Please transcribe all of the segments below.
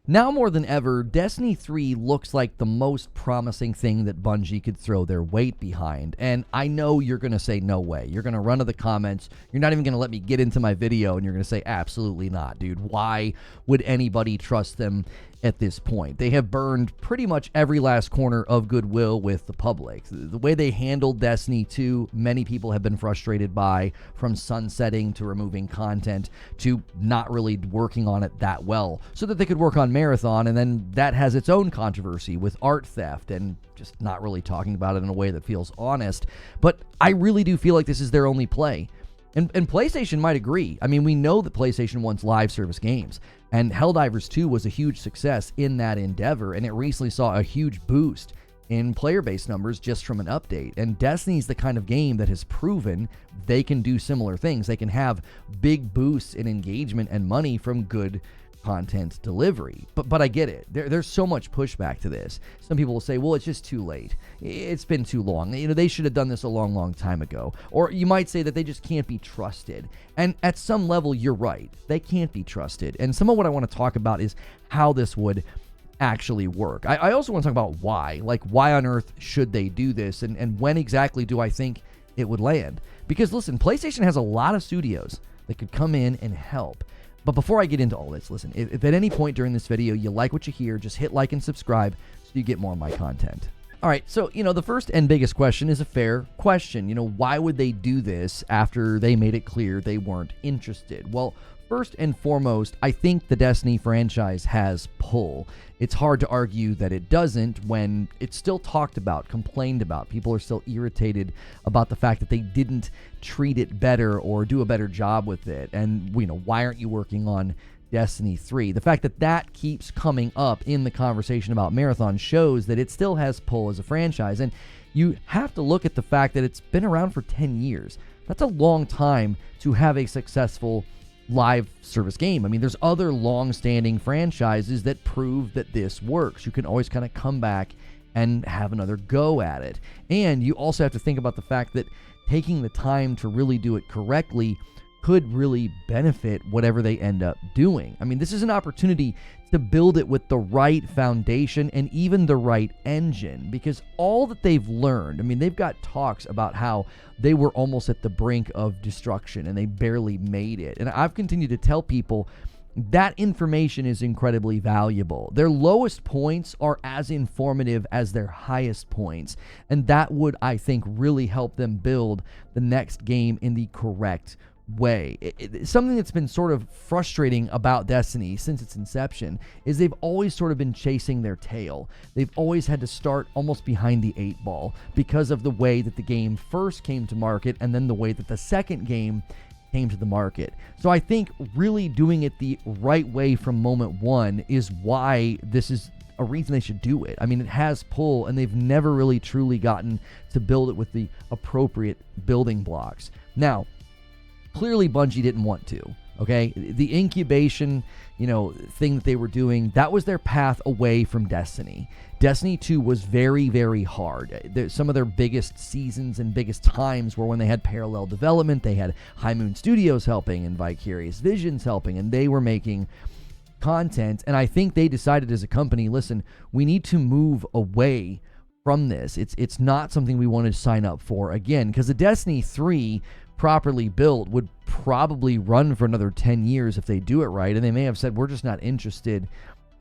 Now more than ever, Destiny 3 looks like the most promising thing that Bungie could throw their weight behind. And I know you're going to say no way. You're going to run to the comments. You're not even going to let me get into my video, and you're going to say absolutely not, dude. Why would anybody trust them at this point? They have burned pretty much every last corner of goodwill with the public. The way they handled Destiny 2, many people have been frustrated by, from sunsetting to removing content to not really working on it that well so that they could work on Marathon, and then that has its own controversy with art theft and just not really talking about it in a way that feels honest. But I really do feel like this is their only play. And PlayStation might agree. I mean, we know that PlayStation wants live service games, and Helldivers 2 was a huge success in that endeavor, and it recently saw a huge boost in player base numbers just from an update. And Destiny's the kind of game that has proven they can do similar things. They can have big boosts in engagement and money from good content delivery. But I get it. There's so much pushback to this. Some people will say, well, it's just too late. It's been too long. You know, they should have done this a long time ago. Or you might say that they just can't be trusted. And at some level, you're right. They can't be trusted. And some of what I want to talk about is how this would actually work. I also want to talk about why. Like, why on earth should they do this? And when exactly do I think it would land? Because listen, PlayStation has a lot of studios that could come in and help. But before I get into all this, listen, if at any point during this video you like what you hear, just hit like and subscribe so you get more of my content. All right, so, the first and biggest question is a fair question. Why would they do this after they made it clear they weren't interested? Well, first and foremost, I think the Destiny franchise has pull. It's hard to argue that it doesn't when it's still talked about, complained about. People are still irritated about the fact that they didn't treat it better or do a better job with it. And, why aren't you working on Destiny 3? The fact that that keeps coming up in the conversation about Marathon shows that it still has pull as a franchise. And you have to look at the fact that it's been around for 10 years. That's a long time to have a successful live service game. I mean, there's other long-standing franchises that prove that this works. You can always kind of come back and have another go at it. And you also have to think about the fact that taking the time to really do it correctly could really benefit whatever they end up doing. I mean, this is an opportunity to build it with the right foundation and even the right engine, because all that they've learned, I mean, they've got talks about how they were almost at the brink of destruction and they barely made it. And I've continued to tell people that information is incredibly valuable. Their lowest points are as informative as their highest points. And that would, I think, really help them build the next game in the correct way. Something that's been sort of frustrating about Destiny since its inception is they've always sort of been chasing their tail. They've always had to start almost behind the 8 ball because of the way that the game first came to market and then the way that the second game came to the market. So I think really doing it the right way from moment one is why this is a reason they should do it. I mean, it has pull, and they've never really truly gotten to build it with the appropriate building blocks. Now, clearly Bungie didn't want to, okay? The incubation, thing that they were doing, that was their path away from Destiny. Destiny 2 was very, very hard. Some of their biggest seasons and biggest times were when they had parallel development. They had High Moon Studios helping and Vicarious Visions helping, and they were making content. And I think they decided as a company, listen, we need to move away from this. It's not something we want to sign up for again, because the Destiny 3 properly built would probably run for another 10 years if they do it right, and they may have said, we're just not interested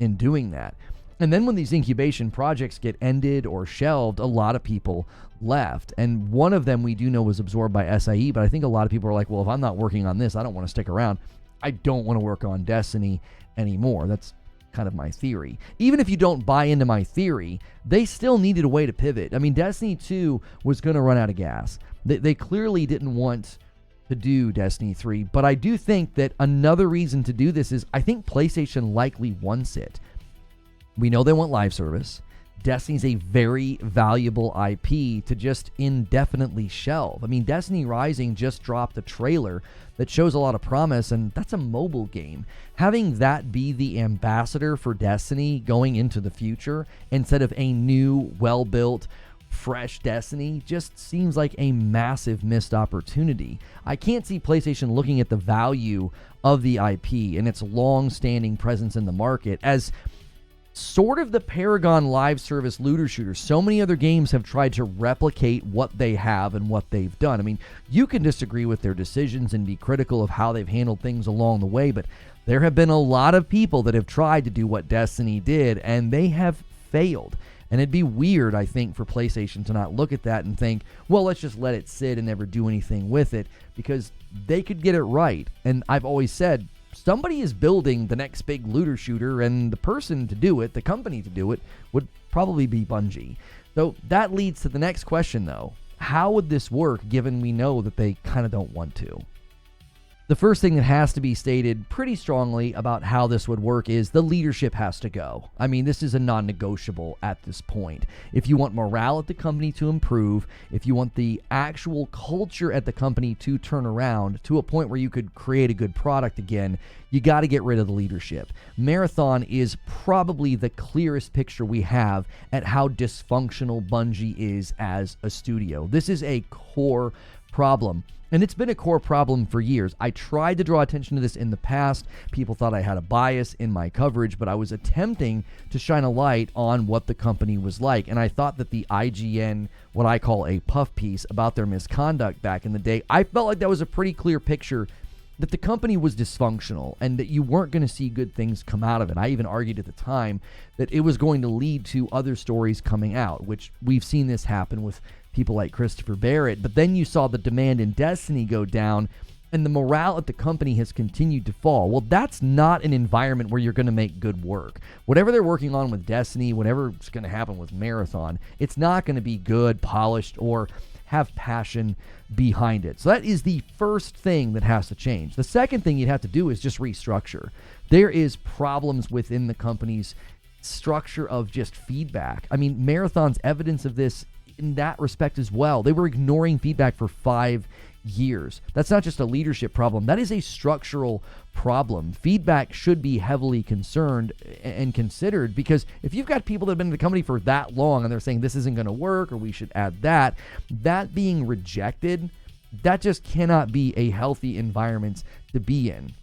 in doing that. And then when these incubation projects get ended or shelved, a lot of people left, and one of them we do know was absorbed by SIE, but I think a lot of people are like, well, if I'm not working on this, I don't want to stick around. I don't want to work on Destiny anymore. That's kind of my theory. Even if you don't buy into my theory, they still needed a way to pivot. I mean, Destiny 2 was going to run out of gas. They clearly didn't want to do Destiny 3, but I do think that another reason to do this is I think PlayStation likely wants it. We know they want live service. Destiny's a very valuable IP to just indefinitely shelve. I mean, Destiny Rising just dropped a trailer that shows a lot of promise, and that's a mobile game. Having that be the ambassador for Destiny going into the future instead of a new, well-built, fresh Destiny just seems like a massive missed opportunity. I can't see PlayStation looking at the value of the IP and its long-standing presence in the market as sort of the Paragon live service looter shooter. So many other games have tried to replicate what they have and what they've done. I mean, you can disagree with their decisions and be critical of how they've handled things along the way, but there have been a lot of people that have tried to do what Destiny did, and they have failed. And it'd be weird, I think, for PlayStation to not look at that and think, well, let's just let it sit and never do anything with it, because they could get it right. And I've always said, somebody is building the next big looter shooter, and the person to do it, the company to do it, would probably be Bungie. So that leads to the next question, though. How would this work, given we know that they kind of don't want to? The first thing that has to be stated pretty strongly about how this would work is the leadership has to go. I mean, this is a non-negotiable at this point. If you want morale at the company to improve, if you want the actual culture at the company to turn around to a point where you could create a good product again, you got to get rid of the leadership. Marathon is probably the clearest picture we have at how dysfunctional Bungie is as a studio. This is a core problem. And it's been a core problem for years. I tried to draw attention to this in the past. People thought I had a bias in my coverage, but I was attempting to shine a light on what the company was like. And I thought that the IGN, what I call a puff piece about their misconduct back in the day, I felt like that was a pretty clear picture that the company was dysfunctional and that you weren't going to see good things come out of it. I even argued at the time that it was going to lead to other stories coming out, which we've seen this happen with people like Christopher Barrett. But then you saw the demand in Destiny go down and the morale at the company has continued to fall. Well, that's not an environment where you're going to make good work. Whatever they're working on with Destiny, whatever's going to happen with Marathon, it's not going to be good, polished, or have passion behind it. So that is the first thing that has to change. The second thing you'd have to do is just restructure. There is problems within the company's structure of just feedback. I mean, Marathon's evidence of this in that respect as well. They were ignoring feedback for 5 years. That's not just a leadership problem. That is a structural problem. Feedback should be heavily concerned and considered, because if you've got people that have been in the company for that long and they're saying this isn't going to work or we should add that being rejected, that just cannot be a healthy environment to be in.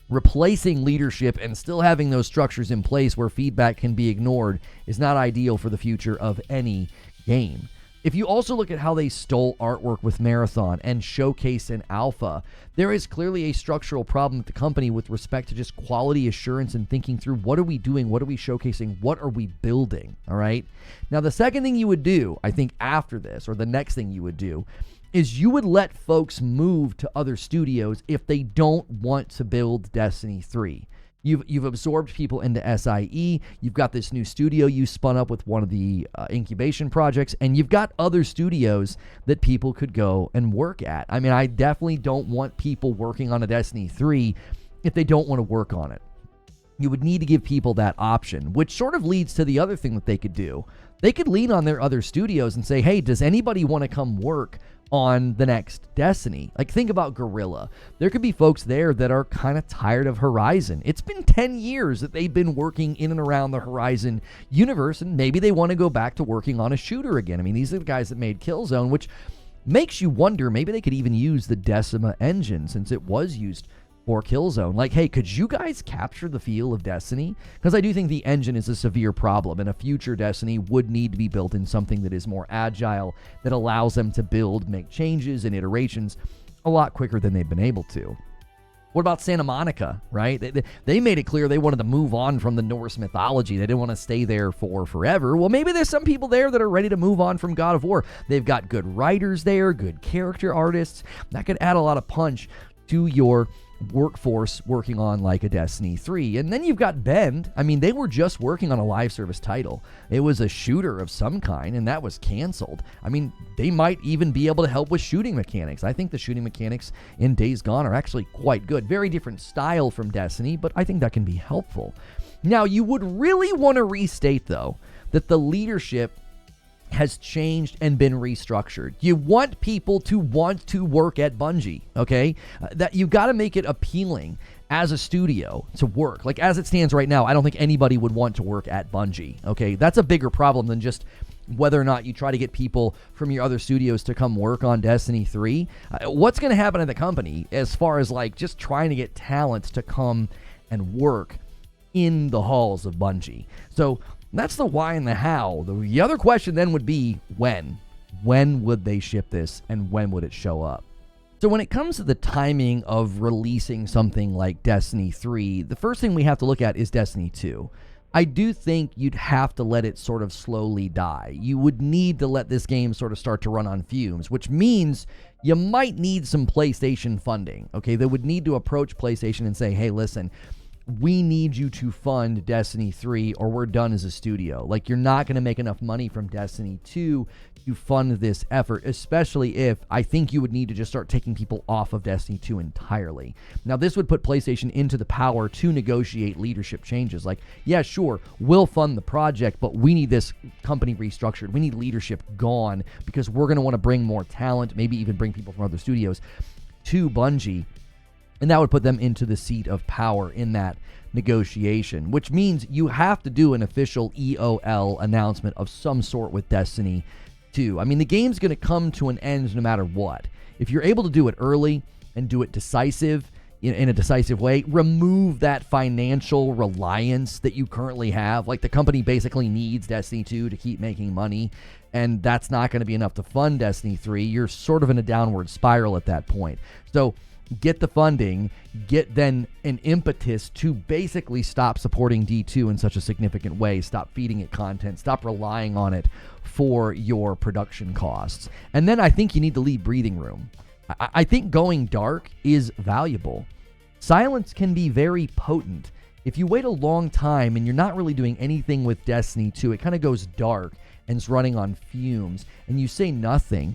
Replacing leadership and still having those structures in place where feedback can be ignored is not ideal for the future of any game. If you also look at how they stole artwork with Marathon and Showcase in Alpha, there is clearly a structural problem at the company with respect to just quality assurance and thinking through, what are we doing? What are we showcasing? What are we building? All right. Now, the second thing you would do, I think after this, or the next thing you would do, is you would let folks move to other studios if they don't want to build Destiny 3. You've absorbed people into SIE. You've got this new studio you spun up with one of the incubation projects, and you've got other studios that people could go and work at. I mean, I definitely don't want people working on a Destiny 3 if they don't want to work on it. You would need to give people that option, which sort of leads to the other thing that they could do. They could lean on their other studios and say, hey, does anybody want to come work on the next Destiny? Like, think about Guerrilla. There could be folks there that are kind of tired of Horizon. It's been 10 years that they've been working in and around the Horizon universe, and maybe they want to go back to working on a shooter again. I mean, these are the guys that made Killzone, which makes you wonder, maybe they could even use the Decima engine, since it was used for Killzone. Like, hey, could you guys capture the feel of Destiny? Because I do think the engine is a severe problem, and a future Destiny would need to be built in something that is more agile, that allows them to build, make changes and iterations a lot quicker than they've been able to. What about Santa Monica, right? They made it clear they wanted to move on from the Norse mythology. They didn't want to stay there for forever. Well, maybe there's some people there that are ready to move on from God of War. They've got good writers there, good character artists. That could add a lot of punch to your workforce working on like a Destiny 3. And then you've got Bend. I mean, they were just working on a live service title. It was a shooter of some kind, and that was canceled. I mean, they might even be able to help with shooting mechanics. I think the shooting mechanics in Days Gone are actually quite good. Very different style from Destiny, but I think that can be helpful. Now, you would really want to restate, though, that the leadership has changed and been restructured. You want people to want to work at Bungie, okay? That you got to make it appealing as a studio to work. Like, as it stands right now, I don't think anybody would want to work at Bungie, okay? That's a bigger problem than just whether or not you try to get people from your other studios to come work on Destiny 3. What's going to happen at the company as far as like just trying to get talent to come and work in the halls of Bungie. So that's the why and the how. The other question then would be when. When would they ship this, and when would it show up? So when it comes to the timing of releasing something like Destiny 3, the first thing we have to look at is Destiny 2. I do think you'd have to let it sort of slowly die. You would need to let this game sort of start to run on fumes, which means you might need some PlayStation funding. Okay, they would need to approach PlayStation and say, hey, listen, we need you to fund Destiny 3 or we're done as a studio. Like, you're not going to make enough money from Destiny 2 to fund this effort, especially if I think you would need to just start taking people off of Destiny 2 entirely. Now, this would put PlayStation into the power to negotiate leadership changes. Like, yeah, sure, we'll fund the project, but we need this company restructured. We need leadership gone because we're going to want to bring more talent, maybe even bring people from other studios to Bungie. And that would put them into the seat of power in that negotiation, which means you have to do an official EOL announcement of some sort with Destiny 2. I mean, the game's going to come to an end no matter what. If you're able to do it early and do it decisive, in a decisive way, remove that financial reliance that you currently have. Like, the company basically needs Destiny 2 to keep making money, and that's not going to be enough to fund Destiny 3. You're sort of in a downward spiral at that point. So get the funding, get then an impetus to basically stop supporting D2 in such a significant way, stop feeding it content, stop relying on it for your production costs. And then I think you need to leave breathing room. I think going dark is valuable. Silence can be very potent. If you wait a long time and you're not really doing anything with Destiny 2, it kind of goes dark and it's running on fumes, and you say nothing,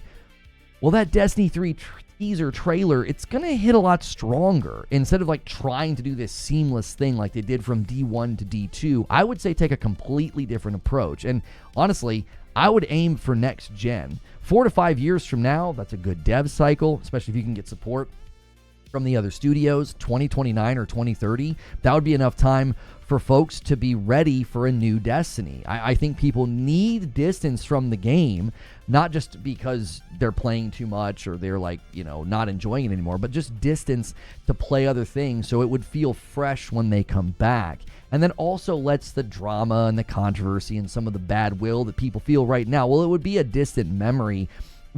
well, that Destiny 3 teaser trailer, it's going to hit a lot stronger. Instead of like trying to do this seamless thing like they did from D1 to D2, I would say take a completely different approach. And honestly, I would aim for next gen. 4 to 5 years from now, that's a good dev cycle, especially if you can get support from the other studios. 2029 or 2030, that would be enough time for folks to be ready for a new Destiny. I think people need distance from the game, not just because they're playing too much or they're like, not enjoying it anymore, but just distance to play other things so it would feel fresh when they come back. And then also lets the drama and the controversy and some of the bad will that people feel right now, well, it would be a distant memory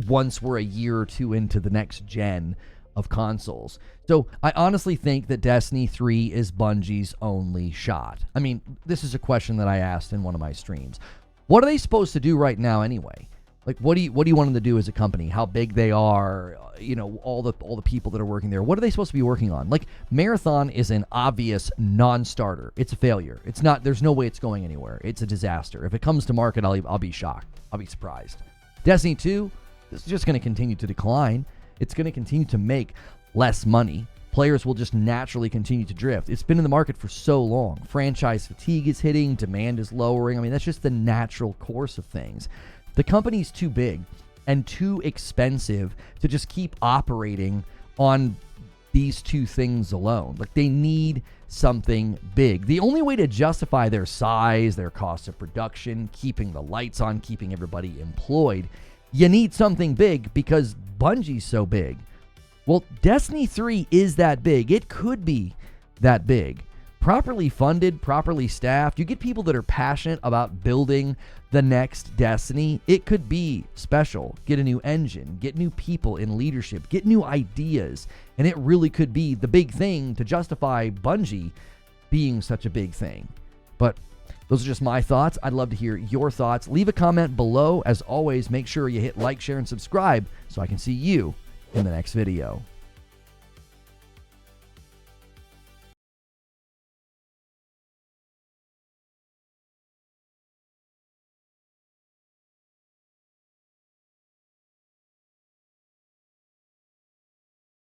once we're a year or two into the next gen of consoles. So I honestly think that Destiny 3 is Bungie's only shot. I mean, this is a question that I asked in one of my streams. What are they supposed to do right now anyway? Like, what do you want them to do as a company? How big they are? All the people that are working there. What are they supposed to be working on? Like, Marathon is an obvious non-starter. It's a failure. It's not. There's no way it's going anywhere. It's a disaster. If it comes to market, I'll be shocked. I'll be surprised. Destiny 2, this is just going to continue to decline. It's going to continue to make less money. Players will just naturally continue to drift. It's been in the market for so long. Franchise fatigue is hitting. Demand is lowering. I mean, that's just the natural course of things. The company's too big and too expensive to just keep operating on these two things alone. Like, they need something big. The only way to justify their size, their cost of production, keeping the lights on, keeping everybody employed, you need something big because Bungie's so big. Well, Destiny 3 is that big. It could be that big. Properly funded, properly staffed, you get people that are passionate about building the next Destiny, it could be special. Get a new engine, get new people in leadership, get new ideas, and it really could be the big thing to justify Bungie being such a big thing. But those are just my thoughts. I'd love to hear your thoughts. Leave a comment below. As always, make sure you hit like, share, and subscribe so I can see you in the next video.